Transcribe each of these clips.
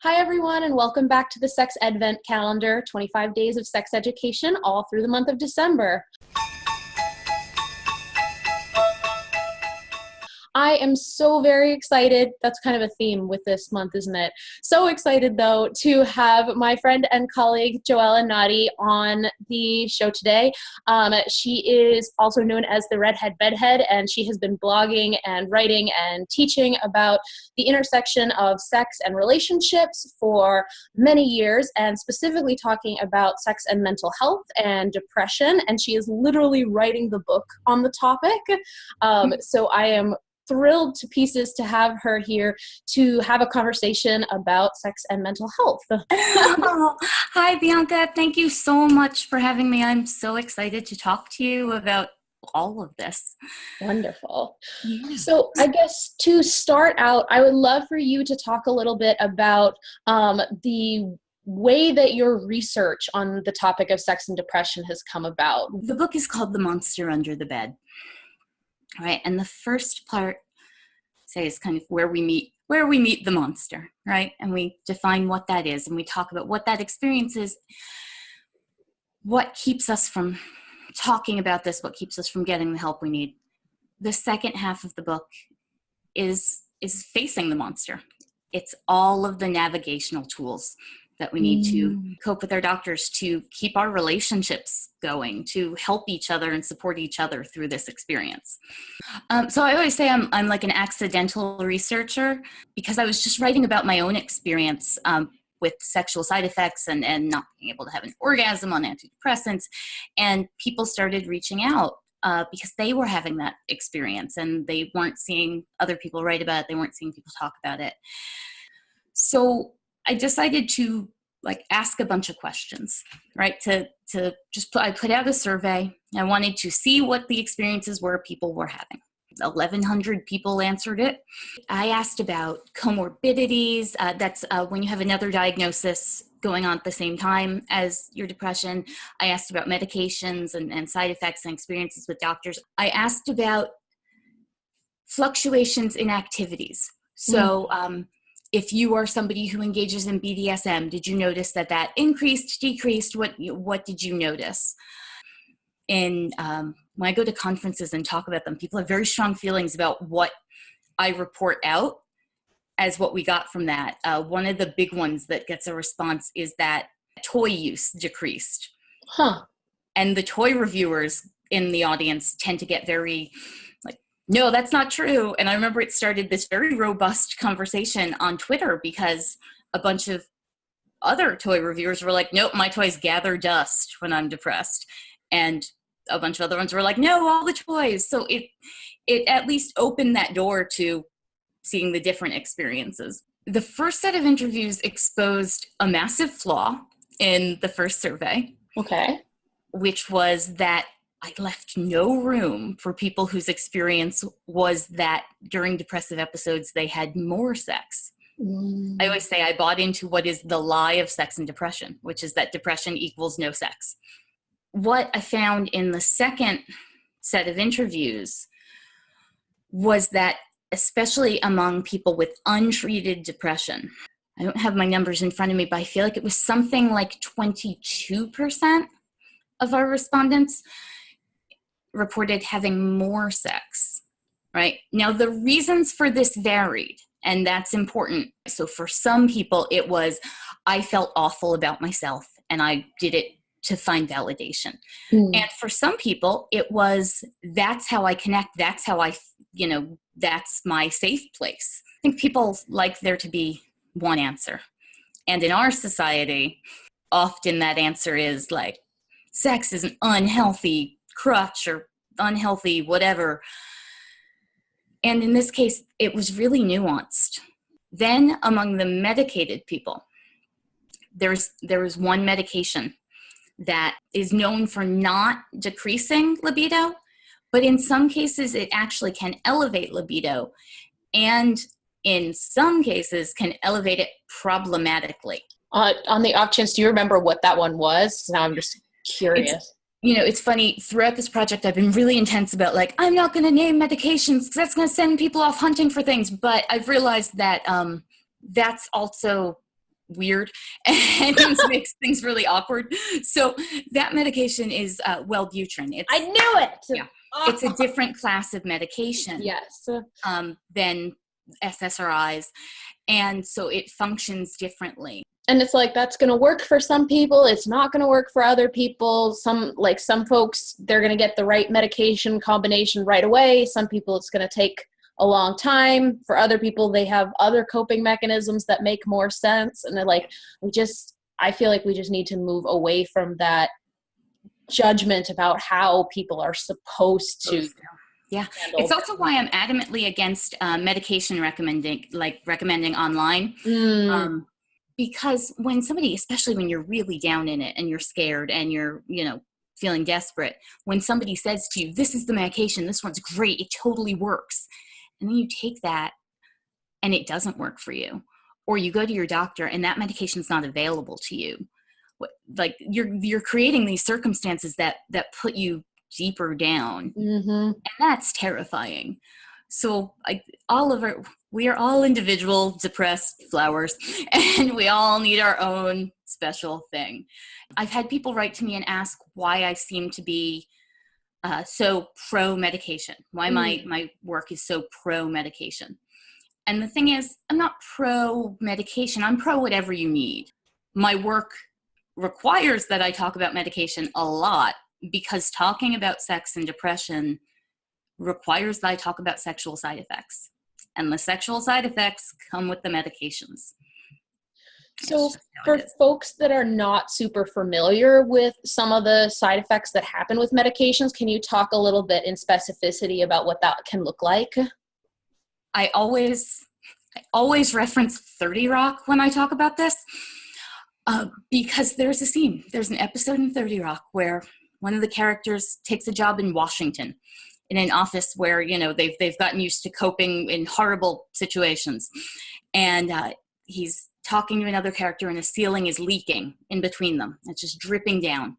Hi, everyone, and welcome back to the Sex Advent Calendar, 25 days of sex education all through the month of December. I am so very excited. That's kind of a theme with this month, isn't it? So excited, though, to have my friend and colleague, JoEllen Notte, on the show today. She is also known as the Redhead Bedhead, and she has been blogging and writing and teaching about the intersection of sex and relationships for many years, and specifically talking about sex and mental health and depression. And she is literally writing the book on the topic. So I am thrilled to pieces to have her here to have a conversation about sex and mental health. Oh, hi, Bianca. Thank you so much for having me. I'm so excited to talk to you about all of this. Wonderful. Yeah. So I guess to start out, I would love for you to talk a little bit about the way that your research on the topic of sex and depression has come about. The book is called The Monster Under the Bed. Right, and the first part, say, is kind of where we meet the monster, right? And we define what that is, and we talk about what that experience is, what keeps us from talking about this, what keeps us from getting the help we need. The second half of the book is facing the monster. It's all of the navigational tools that we need to cope with our doctors, to keep our relationships going, to help each other and support each other through this experience. So I always say I'm like an accidental researcher, because I was just writing about my own experience with sexual side effects and not being able to have an orgasm on antidepressants. And people started reaching out because they were having that experience and they weren't seeing other people write about it. They weren't seeing people talk about it. So I decided to ask a bunch of questions, right? I put out a survey. I wanted to see what the experiences were people were having. 1,100 people answered it. I asked about comorbidities. That's when you have another diagnosis going on at the same time as your depression. I asked about medications and side effects and experiences with doctors. I asked about fluctuations in activities. So, if you are somebody who engages in BDSM, did you notice that increased, decreased? What did you notice? And when I go to conferences and talk about them, people have very strong feelings about what I report out as what we got from that. One of the big ones that gets a response is that toy use decreased. And the toy reviewers in the audience tend to get very no, that's not true. And I remember it started this very robust conversation on Twitter because a bunch of other toy reviewers were like, nope, my toys gather dust when I'm depressed. And a bunch of other ones were like, no, all the toys. So it at least opened that door to seeing the different experiences. The first set of interviews exposed a massive flaw in the first survey. Okay. Which was that I left no room for people whose experience was that during depressive episodes, they had more sex. I always say I bought into what is the lie of sex and depression, which is that depression equals no sex. What I found in the second set of interviews was that, especially among people with untreated depression, I don't have my numbers in front of me, but I feel like it was something like 22% of our respondents reported having more sex, right? Now, the reasons for this varied, and that's important. So for some people, it was, I felt awful about myself, and I did it to find validation. And for some people, it was, that's how I connect. That's how that's my safe place. I think people like there to be one answer. And in our society, often that answer is like, sex is an unhealthy crutch or unhealthy whatever. And in this case, it was really nuanced. Then among the medicated people, there was one medication that is known for not decreasing libido, but in some cases it actually can elevate libido, and in some cases can elevate it problematically. On the off chance, do you remember what that one was? Now I'm just curious. It's funny, throughout this project, I've been really intense about I'm not going to name medications because that's going to send people off hunting for things. But I've realized that that's also weird and makes things really awkward. So that medication is Wellbutrin. I knew it. Yeah, it's a different class of medication. Yes. Than SSRIs, and so it functions differently. And it's like, that's going to work for some people. It's not going to work for other people. Some folks, they're going to get the right medication combination right away. Some people, it's going to take a long time. For other people, they have other coping mechanisms that make more sense. And they're like, I feel like we just need to move away from that judgment about how people are supposed to. Yeah. It's also why I'm adamantly against medication recommending online. Because when somebody, especially when you're really down in it and you're scared and you're, feeling desperate, when somebody says to you, this is the medication, this one's great, it totally works. And then you take that and it doesn't work for you. Or you go to your doctor and that medication is not available to you. Like you're creating these circumstances that put you deeper down. And that's terrifying. So we are all individual depressed flowers, and we all need our own special thing. I've had people write to me and ask why I seem to be so pro-medication, why my work is so pro-medication. And the thing is, I'm not pro-medication. I'm pro whatever you need. My work requires that I talk about medication a lot because talking about sex and depression requires that I talk about sexual side effects. And the sexual side effects come with the medications. So for folks that are not super familiar with some of the side effects that happen with medications, can you talk a little bit in specificity about what that can look like? I always reference 30 Rock when I talk about this because there's a scene. There's an episode in 30 Rock where one of the characters takes a job in Washington in an office where, they've gotten used to coping in horrible situations. And he's talking to another character and the ceiling is leaking in between them. It's just dripping down.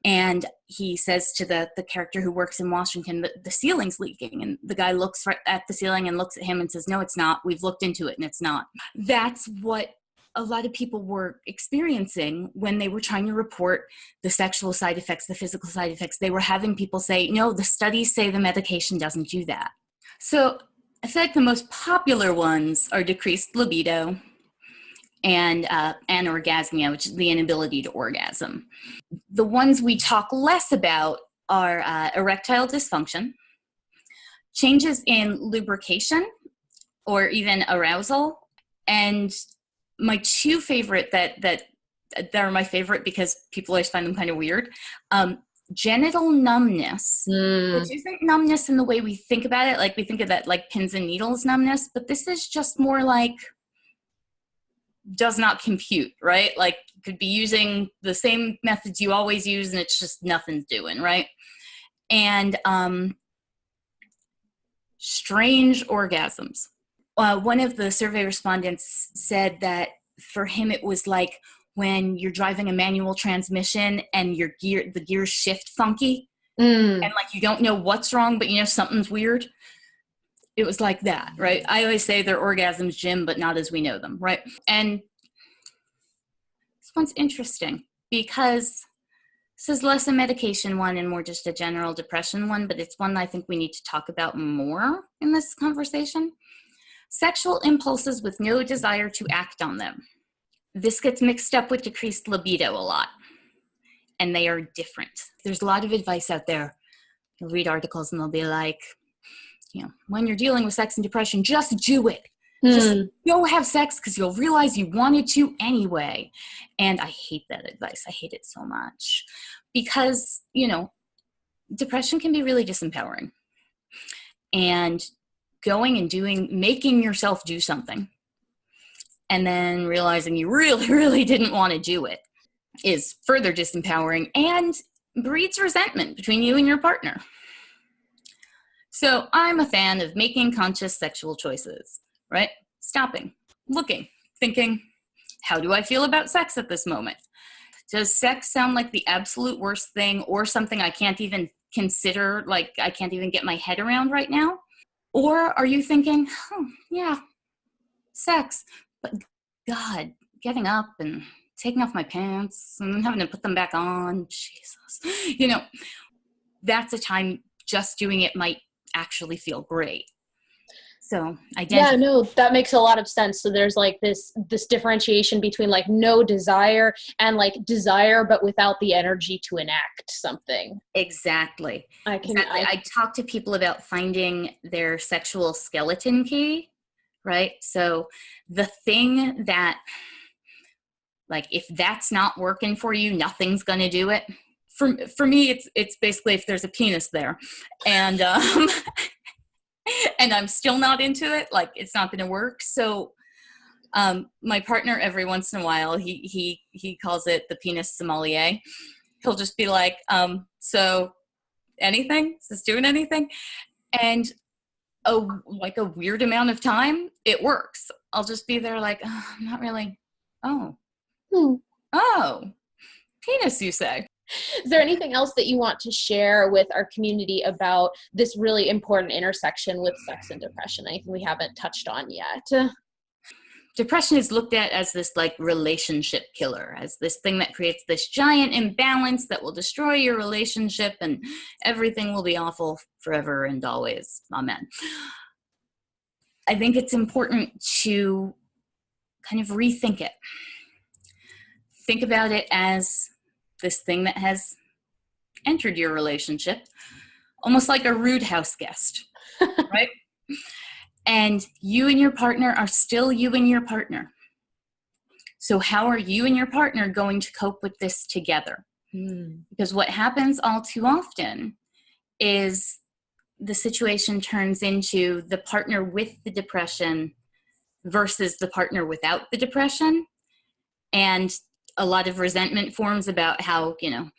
And he says to the character who works in Washington that the ceiling's leaking. And the guy looks right at the ceiling and looks at him and says, no, it's not. We've looked into it and it's not. That's what a lot of people were experiencing when they were trying to report the sexual side effects, the physical side effects. They were having people say, no, the studies say the medication doesn't do that. So I feel like the most popular ones are decreased libido and anorgasmia, which is the inability to orgasm. The ones we talk less about are erectile dysfunction, changes in lubrication or even arousal, and my two favorite that are my favorite because people always find them kind of weird, genital numbness, which isn't numbness in the way we think about it. Like we think of that like pins and needles numbness, but this is just more like does not compute, right? Like you could be using the same methods you always use and it's just nothing's doing, right? And strange orgasms. One of the survey respondents said that for him it was like when you're driving a manual transmission and the gears shift funky and like you don't know what's wrong, but something's weird. It was like that, right? I always say they're orgasms, Jim, but not as we know them, right? And this one's interesting because this is less a medication one and more just a general depression one, but it's one I think we need to talk about more in this conversation. Sexual impulses with no desire to act on them. This gets mixed up with decreased libido a lot, and they are different. There's a lot of advice out there. You'll read articles and they'll be like, when you're dealing with sex and depression, just do it. Just go have sex because you'll realize you wanted to anyway. And I hate that advice. I hate it so much because, depression can be really disempowering. And going and making yourself do something and then realizing you really, really didn't want to do it is further disempowering and breeds resentment between you and your partner. So I'm a fan of making conscious sexual choices, right? Stopping, looking, thinking, how do I feel about sex at this moment? Does sex sound like the absolute worst thing or something I can't even consider, like I can't even get my head around right now? Or are you thinking, yeah, sex, but God, getting up and taking off my pants and having to put them back on. Jesus. You know, that's a time just doing it might actually feel great. So Yeah, identify. no, that makes a lot of sense. So there's like this differentiation between like no desire and like desire, but without the energy to enact something. Exactly. I I talk to people about finding their sexual skeleton key, right? So the thing that, like, if that's not working for you, nothing's going to do it. For me, it's basically if there's a penis there, and and I'm still not into it, like, it's not going to work. So my partner, every once in a while, he calls it the penis sommelier. He'll just be like, so anything? Is this doing anything? And like a weird amount of time, it works. I'll just be there like, oh, I'm not really. Oh, Hmm. oh, penis, you say? Is there anything else that you want to share with our community about this really important intersection with sex and depression? Anything we haven't touched on yet? Depression is looked at as this like relationship killer, as this thing that creates this giant imbalance that will destroy your relationship and everything will be awful forever and always. Amen. I think it's important to kind of rethink it. Think about it as this thing that has entered your relationship, almost like a rude house guest, right? And you and your partner are still you and your partner. So how are you and your partner going to cope with this together? Because what happens all too often is the situation turns into the partner with the depression versus the partner without the depression. And a lot of resentment forms about how, you know,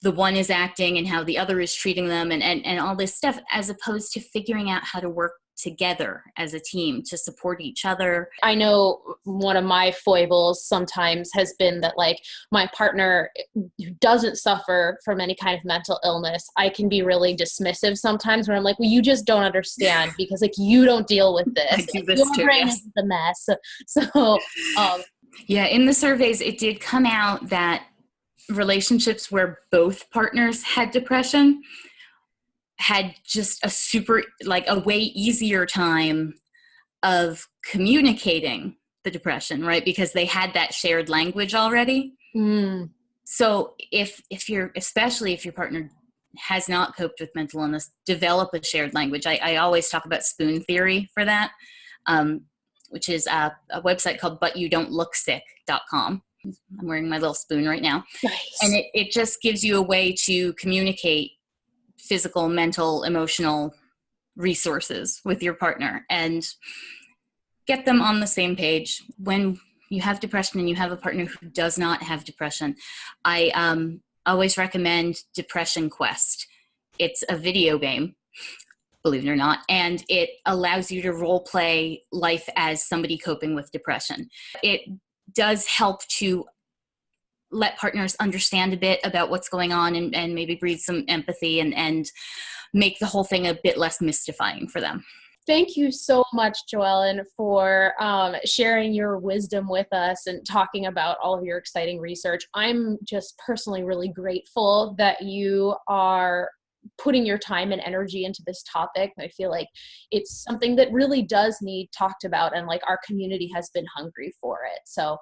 the one is acting and how the other is treating them and all this stuff, as opposed to figuring out how to work together as a team to support each other. I know one of my foibles sometimes has been that like my partner who doesn't suffer from any kind of mental illness, I can be really dismissive sometimes where I'm like, well, you just don't understand because like you don't deal with this. I do this Your too, brain yes. is the mess. So yeah, in the surveys, it did come out that relationships where both partners had depression had just a super, like a way easier time of communicating the depression, right? Because they had that shared language already. So if you're, especially if your partner has not coped with mental illness, develop a shared language. I always talk about spoon theory for that, which is a website called butyoudon'tlooksick.com. I'm wearing my little spoon right now. nice. And it just gives you a way to communicate physical, mental, emotional resources with your partner and get them on the same page. When you have depression and you have a partner who does not have depression, I always recommend Depression Quest. It's a video game, believe it or not, and it allows you to role play life as somebody coping with depression. It does help to let partners understand a bit about what's going on and maybe breathe some empathy and make the whole thing a bit less mystifying for them. Thank you so much, JoEllen, for sharing your wisdom with us and talking about all of your exciting research. I'm just personally really grateful that you are putting your time and energy into this topic. I feel like it's something that really does need talked about, and like our community has been hungry for it. So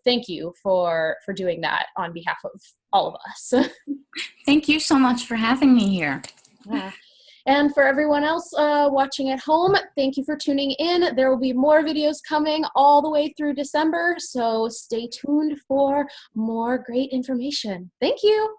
thank you for doing that on behalf of all of us. Thank you so much for having me here. Yeah. And for everyone else watching at home, thank you for tuning in. There will be more videos coming all the way through December, so stay tuned for more great information. Thank you.